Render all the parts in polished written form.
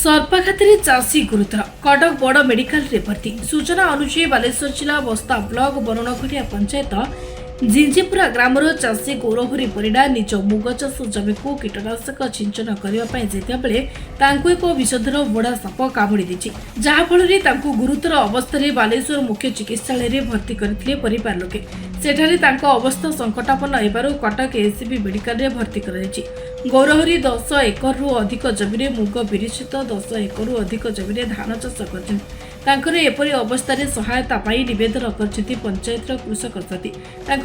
सर्पाघाती चाषी गुरुतर कटक बड़ मेडिकल रे भर्ती। सूचना अनुसार बालेश्वर जिला बस्ता ब्लॉक बरणघटिया पंचायत जिंजीपुरा ग्रामर चाषी गौरहरी परिडा निज मुग चाष जमी को कीटनाशक सिंचन करने एक विषधर बड़ा साप कामुड़ी देछि, जहाँफल गुरुतर अवस्था बालेश्वर मुख्य चिकित्सालय भर्ती करथिले परिवार लोके। सेठारे तांको अवस्था संकटापन्न हेबारु कटक एसीबी मेडिकल रे भर्ती कराଯାଇଛି। गौरहरी 10 एकर रु अधिक जमीन मुग बिरी सहित 10 एकर रु अधिक जमीन धान चाष कर एपरी अवस्था सहायता पाई निवेदन कर पंचायत कृषक साथी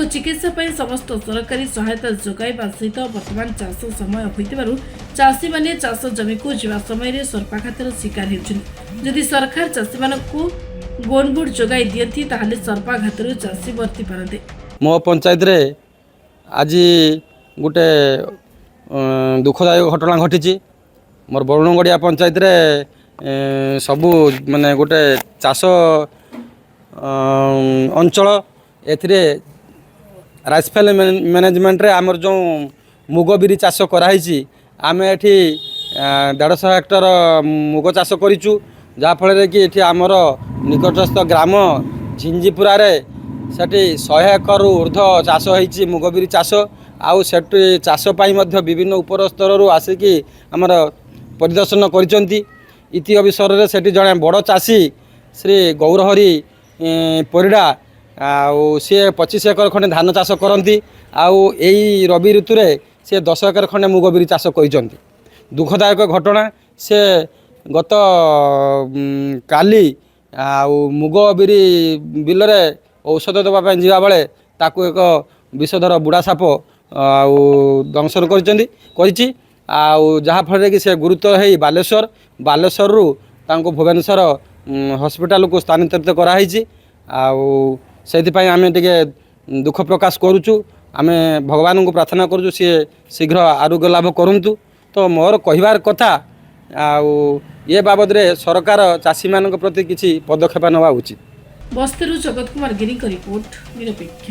चिकित्सा पाई समस्त सरकारी सहायता जोगाइबा सहित वर्तमान चाष समय होइतिबारु चाषी माने चाष जमी को जीवा समय सर्पाघातर शिकार हेउछन्ति। जदि सरकार चाषी मानकु गोनबुड जोगाई दियंती ताहाले सर्पाघातर चाषी बर्ती पारते। मो पंचायत रे आज गोटे दुखदायक घटना घटी। मोर बरुणगड़िया पंचायत रे सबू माने गोटे चाष अंचल एथिरे राइस फील्ड मैनेजमेंट रे आमर जो मुग बिरी चाष कराई आम एठी 150 हेक्टर मुग चाष करिचु, जाफल कि एठी आमर निकटस्थ ग्राम झिंजीपुरा रे सेठी 100 एकर ऊर्ध चाष होईची मुग बिरी चाष। आउ सेठी चाष पाई मध्य विभिन्न उपर स्तर रु आसिकी आमर परिदर्शन करिसंती। इति अवसर रे सेठी जणे बड़ चाषी श्री गौरहरी परिडा आउ सी 25 एकर खंडे धान चाष करती। आउ एई रवि ऋतु रे से 10 एकर खंडे मुग बिरी चाष करिसंती। दुखदायक घटना से गत काली आउ मुग बिरी बिल रे औषध देवा ପାଇଁ ଯିବା बेले ताकू एक विषधर बुढ़ा साप आउ दंशन କରିଛି। आउ जहाँफल कि से गुरुतर है बालेश्वर रु तांको भुवनेश्वर हॉस्पिटल को स्थानांतरित कराई। आउ से आम टे दुख प्रकाश करुचु। आम भगवान को प्रार्थना करुचु सी शीघ्र आरोग्य लाभ करंतु। तो मोर कहबार कथा आउ ये बाबद रे सरकार चाषी मान प्रति किसी पदक्षेप नवा उचित। बस्तर जगत कुमार गिरी का रिपोर्ट निरपेक्ष।